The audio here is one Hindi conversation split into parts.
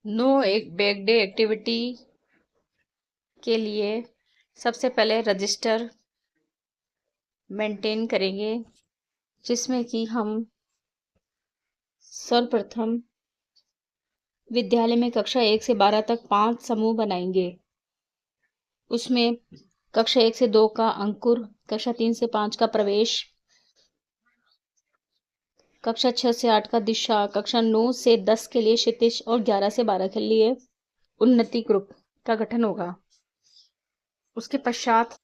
नो एक बैग डे एक्टिविटी के लिए सबसे पहले रजिस्टर मेंटेन करेंगे, जिसमें कि हम सर्वप्रथम विद्यालय में कक्षा 1 से 12 तक 5 समूह बनाएंगे। उसमें कक्षा 1 से 2 का अंकुर, कक्षा 3 से 5 का प्रवेश, कक्षा 6 से 8 का दिशा, कक्षा 9 से 10 के लिए क्षितिज और 11 से 12 के लिए उन्नति ग्रुप का गठन होगा। उसके पश्चात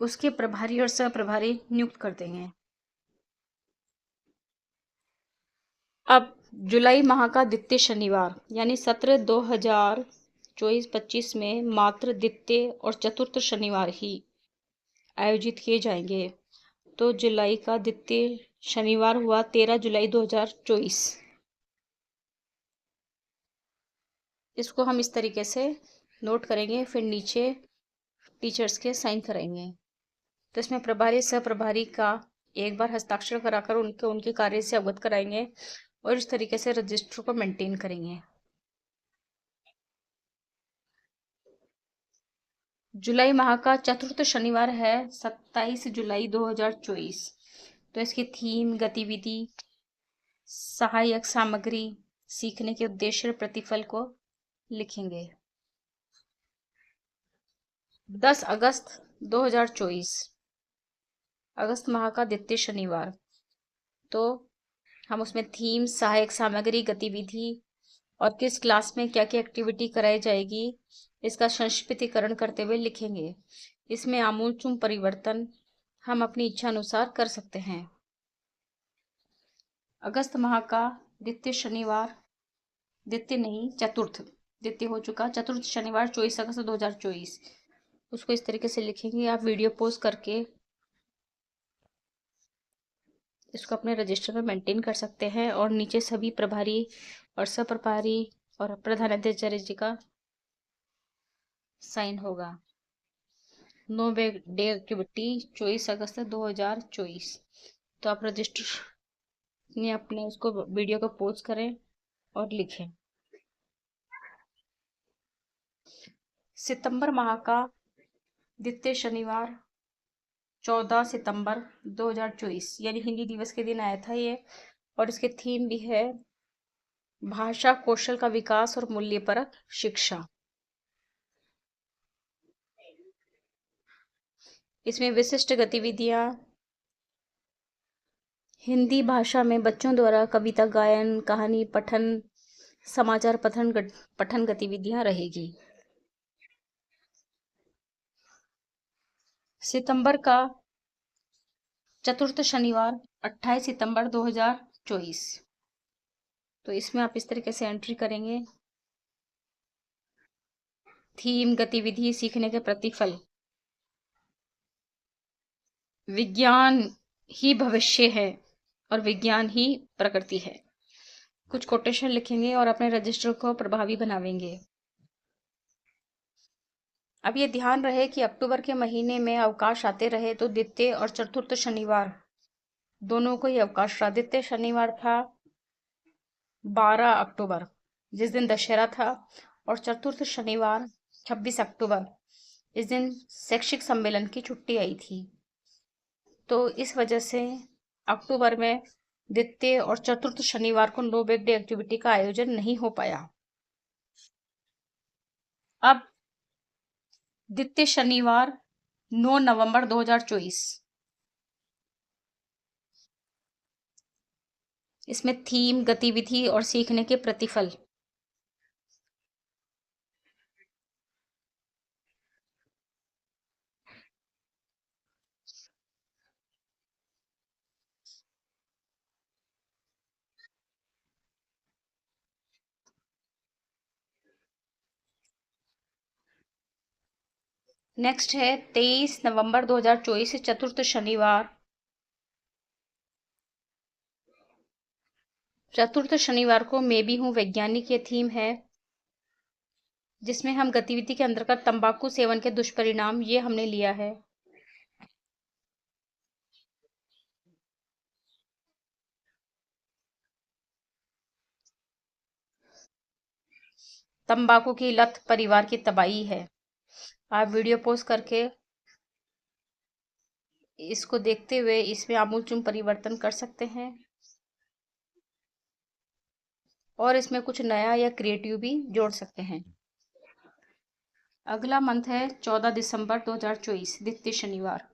उसके प्रभारी और सह प्रभारी नियुक्त कर देंगे। अब जुलाई माह का द्वितीय शनिवार यानी सत्र 2024-25 में मात्र द्वितीय और चतुर्थ शनिवार ही आयोजित किए जाएंगे। तो जुलाई का द्वितीय शनिवार हुआ 13 जुलाई 2024। इसको हम इस तरीके से नोट करेंगे, फिर नीचे टीचर्स के साइन करेंगे। तो इसमें प्रभारी सह प्रभारी का एक बार हस्ताक्षर कराकर उनके कार्य से अवगत कराएंगे और इस तरीके से रजिस्टर को मेंटेन करेंगे। जुलाई माह का चतुर्थ शनिवार है 27 जुलाई 2024। तो इसकी थीम, गतिविधि, सहायक सामग्री, सीखने के उद्देश्य, प्रतिफल को लिखेंगे। 10 अगस्त 2024 अगस्त माह का द्वितीय शनिवार। तो हम उसमें थीम, सहायक सामग्री, गतिविधि और किस क्लास में क्या क्या एक्टिविटी कराई जाएगी इसका संक्षिप्तीकरण करते हुए लिखेंगे। इसमें आमूलचूल परिवर्तन हम अपनी इच्छा अनुसार कर सकते हैं। अगस्त माह का द्वितीय शनिवार, द्वितीय नहीं चतुर्थ, द्वितीय हो चुका, चतुर्थ शनिवार 24 अगस्त 2024। उसको इस तरीके से लिखेंगे। आप वीडियो पोस्ट करके इसको अपने रजिस्टर में मेंटेन कर सकते हैं और नीचे सभी प्रभारी और सह प्रभारी और प्रधानाचार्य जी का साइन होगा। नो बैग डे एक्टिविटी 24 अगस्त 2024। तो आप रजिस्टर में अपने उसको वीडियो को पोस्ट करें और लिखें। सितंबर माह का द्वितीय शनिवार 14 सितंबर 2024 यानी हिंदी दिवस के दिन आया था ये, और इसके थीम भी है भाषा कौशल का विकास और मूल्यपरक शिक्षा। इसमें विशिष्ट गतिविधियां हिंदी भाषा में बच्चों द्वारा कविता गायन, कहानी पठन, समाचार पठन गतिविधियां रहेगी। सितंबर का चतुर्थ शनिवार 28 सितंबर 2024। तो इसमें आप इस तरीके से एंट्री करेंगे। थीम, गतिविधि, सीखने के प्रतिफल, विज्ञान ही भविष्य है और विज्ञान ही प्रकृति है। कुछ कोटेशन लिखेंगे और अपने रजिस्टर को प्रभावी बनावेंगे। अब ये ध्यान रहे कि अक्टूबर के महीने में अवकाश आते रहे, तो द्वितीय और चतुर्थ शनिवार दोनों को ही अवकाश रहा। द्वितीय शनिवार था 12 अक्टूबर जिस दिन दशहरा था, और चतुर्थ शनिवार 26 अक्टूबर इस दिन शैक्षिक सम्मेलन की छुट्टी आई थी। तो इस वजह से अक्टूबर में द्वितीय और चतुर्थ शनिवार को नो बैग डे एक्टिविटी का आयोजन नहीं हो पाया। अब द्वितीय शनिवार 9 नवंबर 2024, इसमें थीम, गतिविधि और सीखने के प्रतिफल, नेक्स्ट है 23 नवंबर 2024 चतुर्थ शनिवार। चतुर्थ शनिवार को मैं भी हूँ वैज्ञानिक ये थीम है, जिसमें हम गतिविधि के अंतर्गत तंबाकू सेवन के दुष्परिणाम ये हमने लिया है। तंबाकू की लत परिवार की तबाही है। आप वीडियो पॉज करके इसको देखते हुए इसमें आमूलचूल परिवर्तन कर सकते हैं और इसमें कुछ नया या क्रिएटिव भी जोड़ सकते हैं। अगला मंथ है 14 दिसंबर 2024, द्वितीय शनिवार।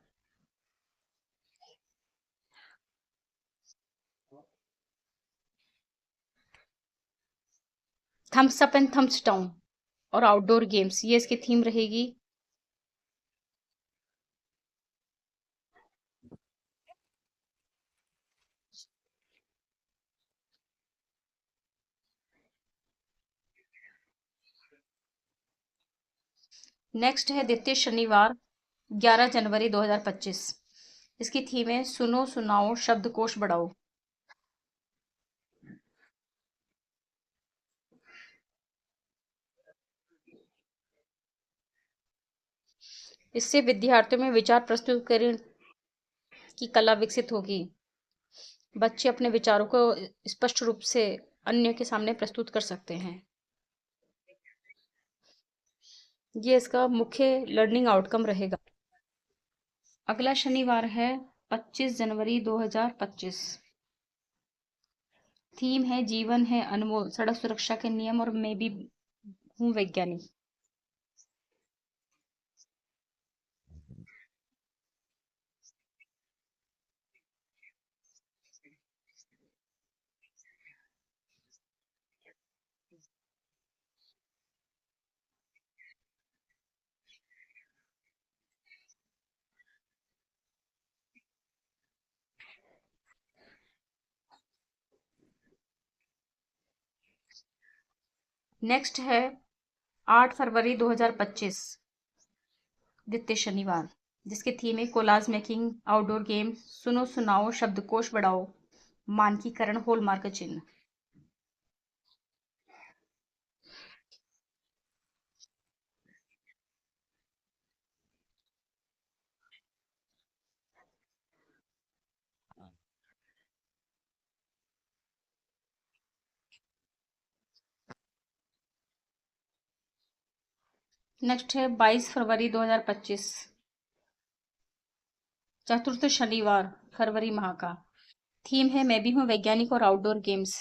Thumbs up and thumbs down और आउटडोर गेम्स, ये इसकी थीम रहेगी। नेक्स्ट है द्वितीय शनिवार 11 जनवरी 2025। इसकी थीम है सुनो सुनाओ शब्दकोश बढ़ाओ। इससे विद्यार्थियों में विचार प्रस्तुत करने की कला विकसित होगी। बच्चे अपने विचारों को स्पष्ट रूप से अन्य के सामने प्रस्तुत कर सकते हैं। ये इसका मुख्य लर्निंग आउटकम रहेगा। अगला शनिवार है 25 जनवरी 2025। थीम है जीवन है अनमोल, सड़क सुरक्षा के नियम और मैं भी हूँ वैज्ञानिक। नेक्स्ट है 8 फरवरी 2025, द्वितीय शनिवार, जिसकी थीम है कोलाज मेकिंग, आउटडोर गेम, सुनो सुनाओ शब्दकोश बढ़ाओ, मानकीकरण हॉलमार्क चिन्ह। नेक्स्ट है 22 फरवरी 2025, चतुर्थ शनिवार फरवरी माह का। थीम है मैं भी हूँ वैज्ञानिक और आउटडोर गेम्स।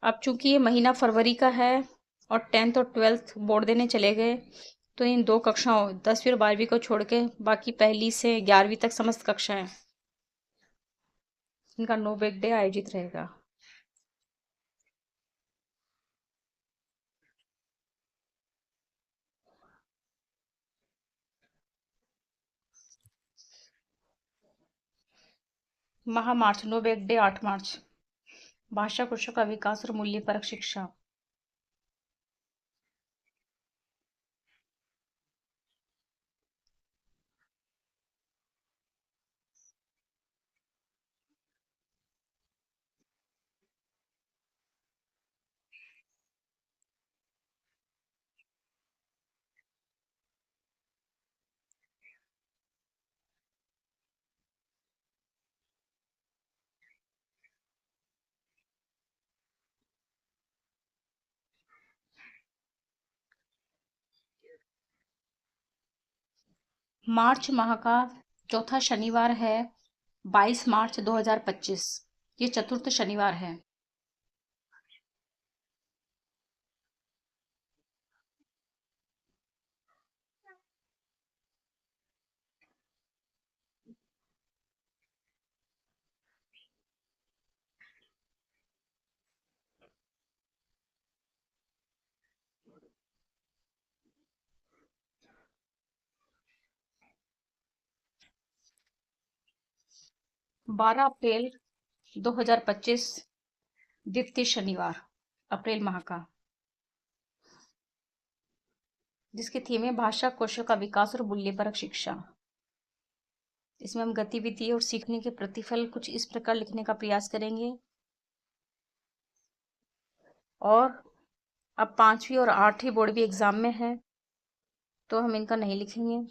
अब चूंकि ये महीना फरवरी का है और 10th और 12th बोर्ड देने चले गए, तो इन दो कक्षाओं 10वीं और 12वीं को छोड़ के बाकी पहली से 11वीं तक समस्त कक्षाएं, इनका नो बैग डे आयोजित रहेगा। मार्च नो बैग डे 8 मार्च। भाषा कौशल का विकास और मूल्यपरक शिक्षा। मार्च माह का चौथा शनिवार है 22 मार्च 2025। ये चतुर्थ शनिवार है। 12 अप्रैल 2025, द्वितीय शनिवार अप्रैल माह का, जिसकी थीम है भाषा कौशल का विकास और मूल्यपरक शिक्षा। इसमें हम गतिविधि और सीखने के प्रतिफल कुछ इस प्रकार लिखने का प्रयास करेंगे। और अब 5वीं और 8वीं बोर्ड भी एग्जाम में है, तो हम इनका नहीं लिखेंगे।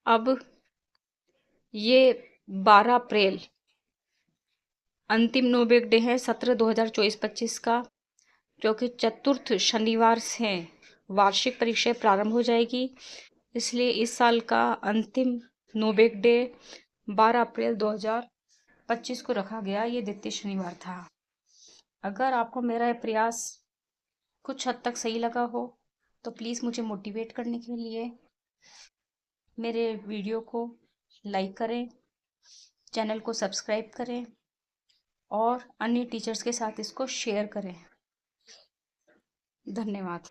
अब ये 12 अप्रैल अंतिम नो बेक डे है सत्र 2024-25 का, जो कि चतुर्थ शनिवार से वार्षिक परीक्षा प्रारंभ हो जाएगी। इसलिए इस साल का अंतिम नो बेक डे 12 अप्रैल 2025 को रखा गया। ये द्वितीय शनिवार था। अगर आपको मेरा ये प्रयास कुछ हद तक सही लगा हो तो प्लीज़ मुझे मोटिवेट करने के लिए मेरे वीडियो को लाइक करें, चैनल को सब्सक्राइब करें और अन्य टीचर्स के साथ इसको शेयर करें। धन्यवाद।